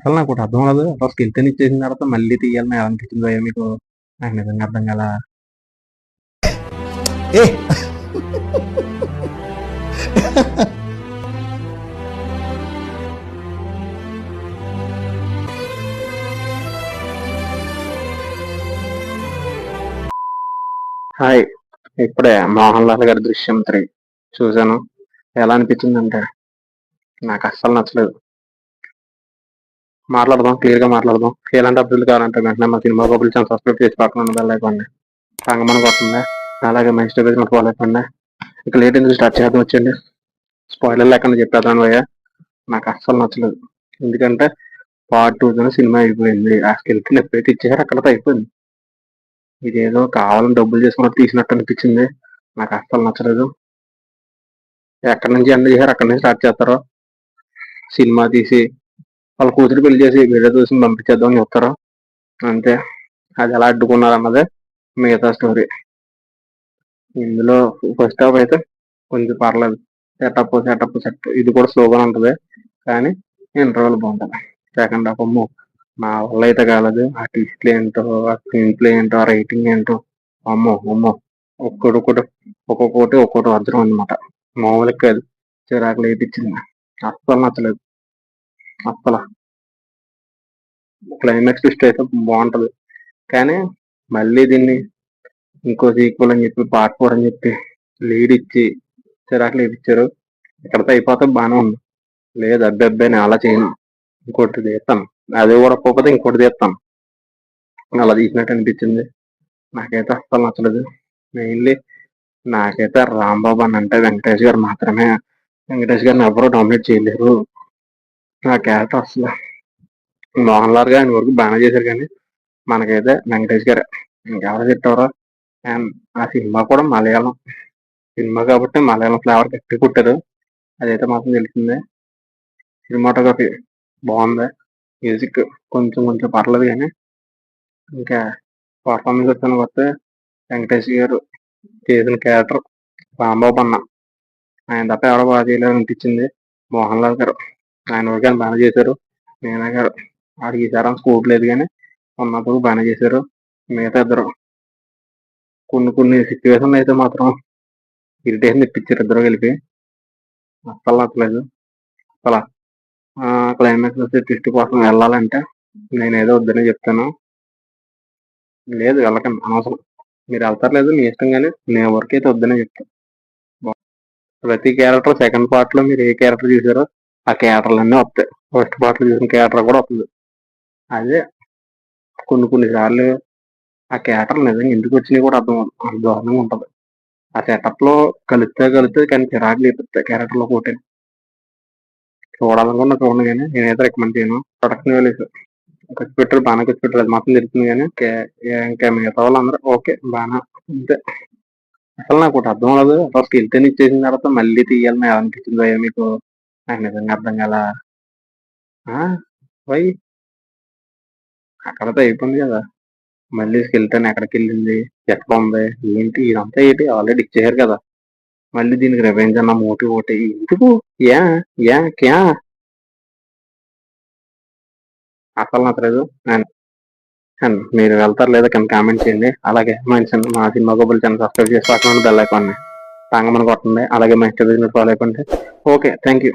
అసలు నాకు ఒకటి అర్థం అవ్వదు. అసలు స్కెలిటన్ ఇచ్చేసిన తర్వాత మళ్ళీ తీయాలని ఎలా అనిపించిందో మీకు? నాకు నిజంగా అర్థం కాలా. ఏ హాయ్, ఇప్పుడే మోహన్ లాల్ గారి దృశ్యం 3 చూశాను. ఎలా అనిపించిందంటే నాకు అస్సలు నచ్చలేదు. మాట్లాడదాం, క్లియర్ గా మాట్లాడదాం. ఎలాంటి అభివృద్ధి కావాలంటే వెంటనే మా సినిమా కబుర్లు ఛానల్ సబ్స్క్రైబ్ చేసి పక్కన ఉన్న బెల్ ఐకాన్ రంగమని కొట్టండి. అలాగే మా ఇన్స్టాగ్రామ్ ఫాలో అయిపోండి. ఇక లేట్ ఎందుకు స్టార్ట్ చేద్దాం, వచ్చండి. స్పాయిలర్ లేకుండా చెప్పేద్దాం భయ్య. నాకు అస్సలు నచ్చలేదు. ఎందుకంటే పార్ట్ 2 సినిమా అయిపోయింది. ఆ స్కెల్టన్ ఎప్పుడైతే ఇచ్చారో అక్కడతో అయిపోయింది. ఇదేదో కావాలని డబ్బులు చేసుకున్నట్టు తీసినట్టు అనిపించింది. నాకు అస్సలు నచ్చలేదు. ఎక్కడి నుంచి ఎండ్ చేశారు అక్కడి నుంచి స్టార్ట్ చేస్తారో. సినిమా తీసి వాళ్ళ కూతురు పెళ్లి చేసి వీడియో చూసి పంపించేద్దాం అని చెప్తారు అంతే. అది ఎలా అడ్డుకున్నారు అన్నదే మిగతా స్టోరీ. ఇందులో ఫస్ట్ హాఫ్ అయితే కొంచెం పర్లేదు. సెట్ ఇది కూడా స్లోగానే ఉంటుంది, కానీ ఇంటర్వల్ బాగుంటుంది. సెకండ్ హాఫ్ అమ్మో నా వల్ల అయితే కాలేదు. ఆ ట్విస్ట్లు ఏంటో, ఆ స్క్రీన్ ప్లే ఏంటో, ఆ రైటింగ్ ఏంటో, అమ్మో అమ్మో, ఒక్కొక్కటి వజ్రం అనమాట. మామూలుగా కాదు, చిరాకులు వేయించింది. అస్సలు నచ్చలేదు. అస్సలు క్లైమాక్స్ ట్విస్ట్ అయితే బాగుంటది, కానీ మళ్ళీ దీన్ని ఇంకో సీక్వెల్ అని చెప్పి పార్ట్ 4 అని చెప్పి లీడ్ ఇచ్చి చిరాకులు వేయించారు. ఇక్కడతో అయిపోతే బాగానే ఉంది. లేదు అబ్బాయి నేను అలా చేయను, ఇంకోటి తీస్తాను, అది కూడా పోతే ఇంకోటి తీస్తాను, అలా తీసినట్టు అనిపించింది. నాకైతే అస్సలు నచ్చలేదు. మెయిన్లీ నాకైతే రాంబాబు అని అంటే వెంకటేష్ గారు మాత్రమే. వెంకటేష్ గారిని ఎవరూ డామినేట్ చేయలేరు. ఆ క్యారెక్టర్ అసలు మోహన్ లాల్ గారు ఆయన వరకు బాగానే చేశారు, కానీ మనకైతే వెంకటేష్ గారే ఇంకెవరు చెప్పారో. అండ్ ఆ సినిమా కూడా మలయాళం సినిమా కాబట్టి మలయాళం ఫ్లేవర్ గట్టి కుట్టారు, అదైతే మాత్రం తెలిసిందే. సినిమాటోగ్రఫీ బాగుంది. మ్యూజిక్ కొంచెం కొంచెం పర్లేదు, కానీ ఇంకా పర్ఫార్మెన్స్ వచ్చాను వస్తే వెంకటేష్ గారు చేసిన క్యారెక్టర్ రాంబాబు అన్న ఆయన తప్ప ఎవరో బాగా చేయలేరు అనిపించింది. మోహన్ లాల్ గారు ఆయన వరకు ఆయన బాగానే చేశారు. మీనా గారు ఆడికి ఈసారి స్కోప్ లేదు, కానీ ఉన్నప్పుడు బాగానే చేశారు. మిగతా ఇద్దరు కొన్ని సిచ్యువేషన్ అయితే మాత్రం ఇరిటేషన్ తెప్పించారు ఇద్దరు కలిపి. అస్సలు నచ్చలేదు. అసలు క్లైమాక్స్ వచ్చే ట్విస్ట్ కోసం వెళ్ళాలంటే నేనేదో వద్దనే చెప్తాను. లేదు వెళ్ళకండి, అనవసరం. మీరు వెళ్తారు లేదు మీ ఇష్టం, కానీ నేను వర్క్ అయితే వద్దనే చెప్తాను. ప్రతి క్యారెక్టర్ సెకండ్ పార్ట్ లో మీరు ఏ క్యారెక్టర్ చూసారో ఆ క్యారెక్టర్లన్నీ వస్తాయి. ఫస్ట్ పార్ట్ లో చూసిన క్యారెక్టర్ కూడా వస్తుంది. అదే కొన్ని సార్లు ఆ క్యారెక్టర్లు నిజంగా ఎందుకు వచ్చినాయి కూడా అర్థం దారుణంగా ఉంటుంది. ఆ సెటప్ లో కలిస్తే కానీ చిరాకు లేపిస్తాయి క్యారెక్టర్ లో పోటీ. చూడాలనుకున్నా చూడండి, కానీ నేనైతే రికమెండ్ చేయను. ప్రొడక్షన్ వాల్యూస్ ఖర్చు పెట్టారు, బాగానే ఖర్చు పెట్టారు, అది మాత్రం తెలుస్తుంది. కానీ ఇంకా మిగతా వాళ్ళందరూ ఓకే బాగా అంతే. అసలు నాకు ఒకటి అర్థం అవ్వదు. అసలు స్కెలిటన్ ఇచ్చేసిన తర్వాత మళ్ళీ తీయాలని ఎలా అనిపించిందో మీకు? నాకు నిజంగా అర్థం కాల. వై అక్కడతో అయిపోయింది కదా, మళ్ళీ స్కెలిటన్ ఎక్కడికి వెళ్ళింది, ఎట్లా ఉంది, ఏంటి ఇదంతా ఏంటి? ఆల్రెడీ ఇచ్చేసారు కదా, మళ్ళీ దీనికి రివెంజ్ అన్న మోటివ్ ఒకటి ఎందుకు? యా యా క్యా అసలు నచ్చలేదు. అండ్ మీరు వెళ్తారు లేదా కింద కామెంట్ చేయండి. అలాగే మా సినిమా గోబుల్ ఛానల్ సబ్స్క్రైబ్ చేసి పక్కన బెల్ ఐకాన్ రంగమని కొట్టండి. అలాగే మా ఇన్స్టాగ్రామ్ ఫాలో అయిపోండి. Okay, thank you.